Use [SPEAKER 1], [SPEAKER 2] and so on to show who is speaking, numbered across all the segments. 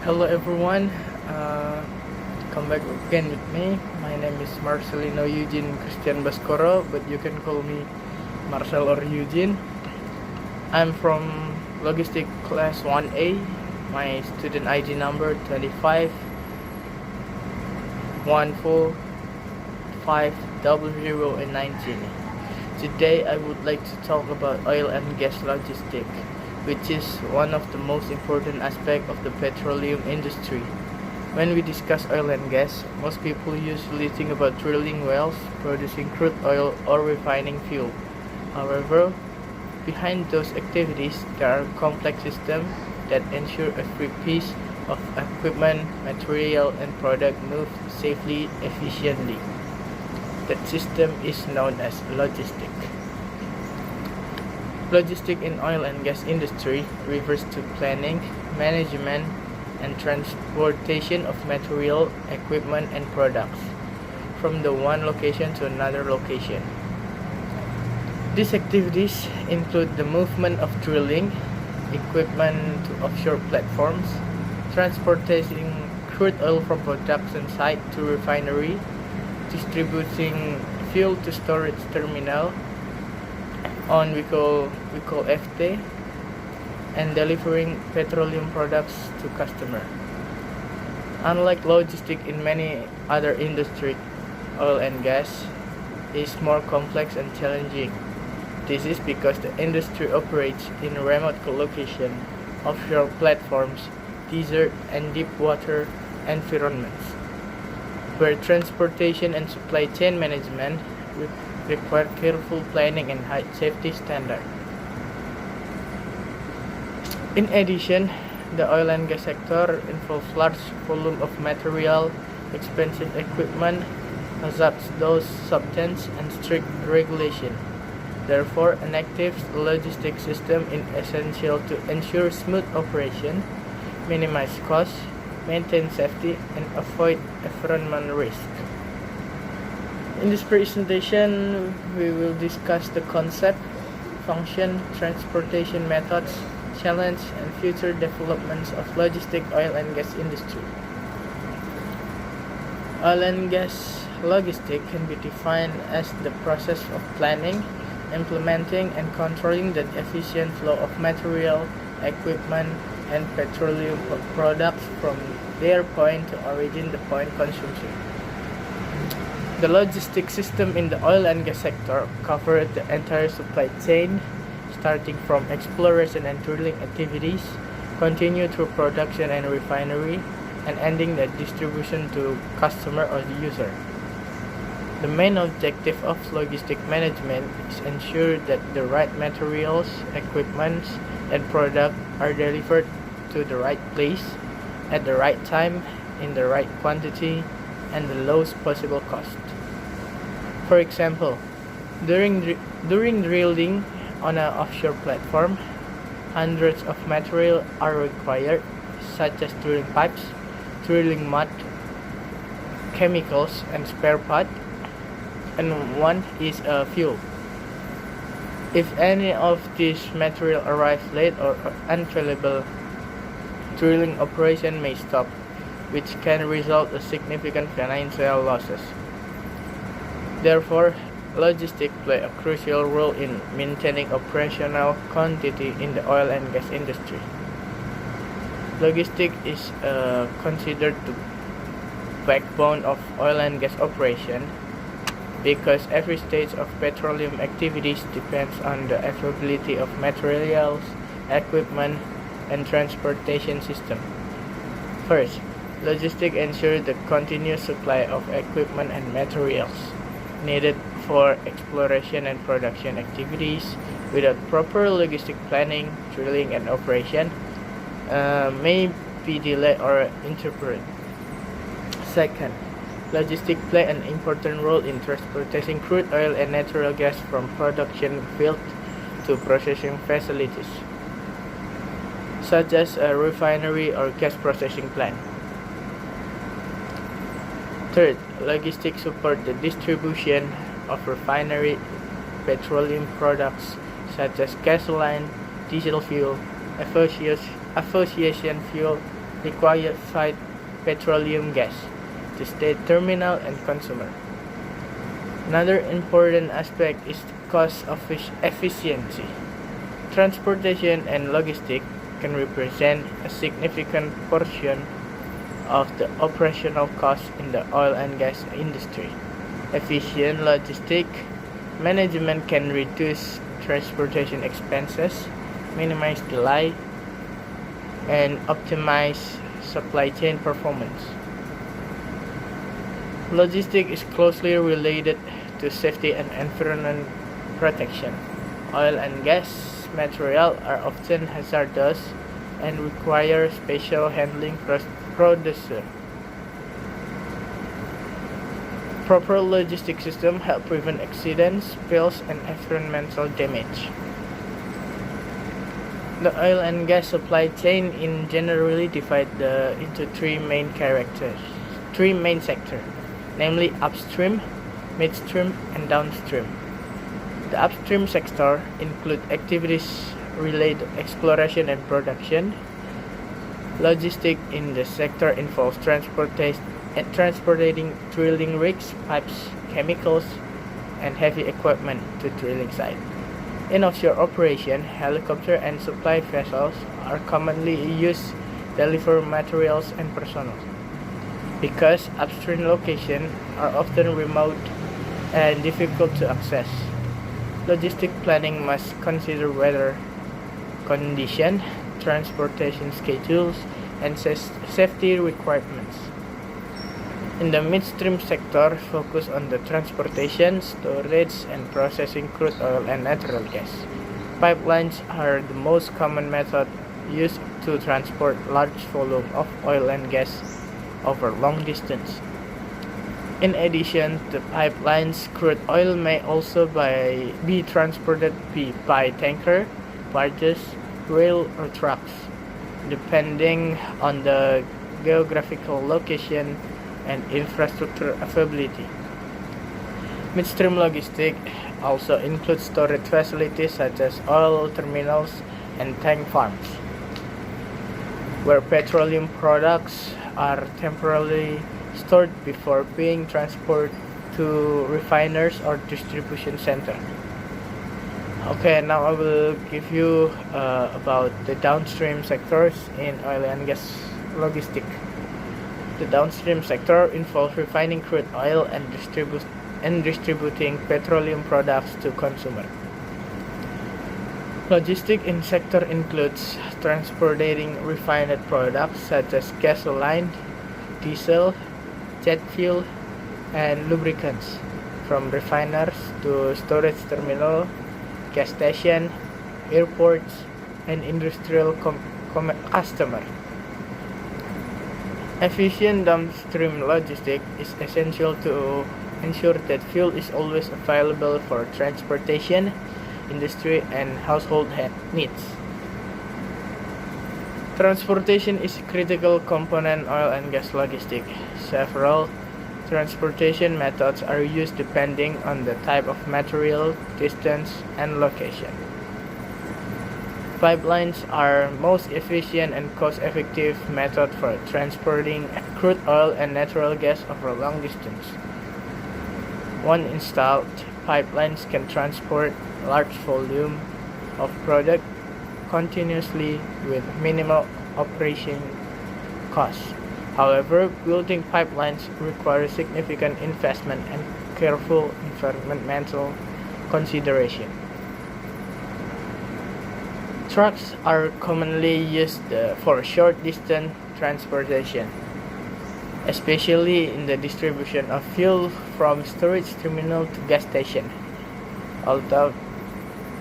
[SPEAKER 1] Hello everyone, come back again with me. My name is Marcelino Eugene Christian Baskoro, but you can call me Marcel or Eugene. I'm from Logistic Class 1A. My student ID number 25 14500 and 19. Today I would like to talk about oil and gas logistics, which is one of the most important aspects of the petroleum industry. When we discuss oil and gas, most people usually think about drilling wells, producing crude oil, or refining fuel. However, behind those activities, there are complex systems that ensure every piece of equipment, material, and product moves safely, efficiently. That system is known as logistics. Logistics in oil and gas industry refers to planning, management, and transportation of material, equipment, and products from the one location to another location. These activities include the movement of drilling equipment to offshore platforms, transporting crude oil from production site to refinery, distributing fuel to storage terminal, we call FT, and delivering petroleum products to customer. Unlike logistics in many other industries, oil and gas is more complex and challenging. This is because the industry operates in remote location, offshore platforms, desert and deep water environments, where transportation and supply chain management require careful planning and high safety standards. In addition, the oil and gas sector involves large volume of material, expensive equipment, hazardous substance, and strict regulation. Therefore, an active logistics system is essential to ensure smooth operation, minimize costs, maintain safety, and avoid environmental risk. In this presentation, we will discuss the concept, function, transportation methods, challenge, and future developments of logistic oil and gas industry. Oil and gas logistics can be defined as the process of planning, implementing, and controlling the efficient flow of material, equipment, and petroleum products from their point to origin to point consumption. The logistics system in the oil and gas sector covers the entire supply chain, starting from exploration and drilling activities, continue through production and refinery, and ending the distribution to customer or the user. The main objective of logistic management is ensure that the right materials, equipment, and product are delivered to the right place, at the right time, in the right quantity, and the lowest possible cost. For example, during drilling on an offshore platform, hundreds of material are required, such as drilling pipes, drilling mud, chemicals, and spare part, and one is fuel. If any of these material arrive late or unavailable, drilling operation may stop, which can result in significant financial losses. Therefore, logistics play a crucial role in maintaining operational continuity in the oil and gas industry. Logistics is considered the backbone of oil and gas operation because every stage of petroleum activities depends on the availability of materials, equipment, and transportation system. First, logistics ensure the continuous supply of equipment and materials needed for exploration and production activities. Without proper logistic planning, drilling and operation may be delayed or interrupted. Second, logistics play an important role in transporting crude oil and natural gas from production field to processing facilities, such as a refinery or gas processing plant. Third, logistics support the distribution of refinery petroleum products such as gasoline, diesel fuel, aviation fuel, liquefied petroleum gas to state terminal and consumer. Another important aspect is cost efficiency. Transportation and logistics can represent a significant portion of the operational costs in the oil and gas industry. Efficient logistic management can reduce transportation expenses, minimize delay, and optimize supply chain performance. Logistics is closely related to safety and environment protection. Oil and gas materials are often hazardous and require special handling procedures. Proper logistic systems help prevent accidents, spills, and environmental damage. The oil and gas supply chain in generally divided into three main sectors, namely upstream, midstream, and downstream. The upstream sector includes activities related to exploration and production. Logistics in the sector involves transporting drilling rigs, pipes, chemicals, and heavy equipment to drilling site. In offshore operation, helicopters and supply vessels are commonly used to deliver materials and personnel. Because upstream locations are often remote and difficult to access, logistic planning must consider weather conditions, transportation schedules, and safety requirements. In the midstream sector, focus on the transportation, storage, and processing crude oil and natural gas. Pipelines are the most common method used to transport large volume of oil and gas over long distance. In addition to pipelines, crude oil may also be transported by tanker, barges, rail, or trucks, depending on the geographical location and infrastructure availability. Midstream logistics also includes storage facilities such as oil terminals and tank farms, where petroleum products are temporarily stored before being transported to refiners or distribution center. Okay, now I will give you about the downstream sectors in oil and gas logistics. The downstream sector involves refining crude oil and distributing petroleum products to consumers. Logistics in sector includes transporting refined products such as gasoline, diesel, jet fuel, and lubricants from refiners to storage terminal, gas station, airports, and industrial customers. Efficient downstream logistics is essential to ensure that fuel is always available for transportation, industry, and household needs. Transportation is a critical component oil and gas logistics. Several transportation methods are used depending on the type of material, distance, and location. Pipelines are most efficient and cost-effective method for transporting crude oil and natural gas over long distance. Once installed, pipelines can transport large volume of product continuously with minimal operation costs. However, building pipelines requires significant investment and careful environmental consideration. Trucks are commonly used for short distance transportation, especially in the distribution of fuel from storage terminal to gas station. Although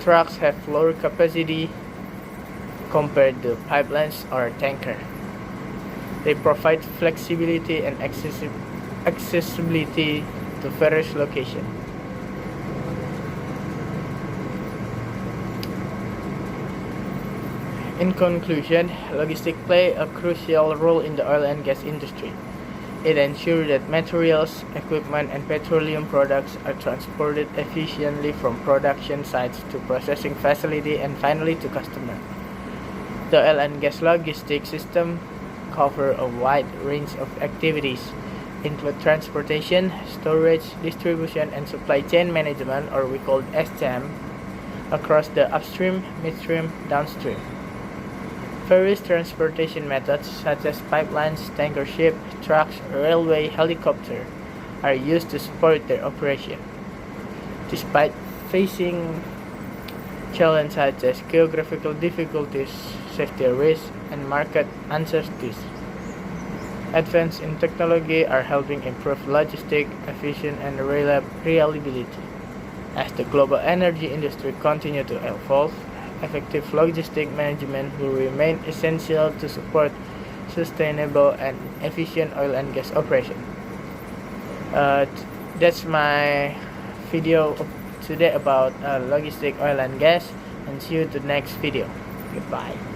[SPEAKER 1] trucks have lower capacity compared to pipelines or tanker, they provide flexibility and accessibility to various locations. In conclusion, logistics play a crucial role in the oil and gas industry. It ensures that materials, equipment, and petroleum products are transported efficiently from production sites to processing facility and finally to customer. The oil and gas logistics system cover a wide range of activities, include transportation, storage, distribution, and supply chain management, or we call SCM, across the upstream, midstream, downstream. Various transportation methods such as pipelines, tanker ship, trucks, railway, helicopter are used to support their operation. Despite facing challenges such as geographical difficulties, safety risks, and market uncertainties, advances in technology are helping improve logistics, efficiency, and reliability. As the global energy industry continues to evolve, effective logistic management will remain essential to support sustainable and efficient oil and gas operation. That's my video today about logistic oil and gas, and see you to the next video. Goodbye.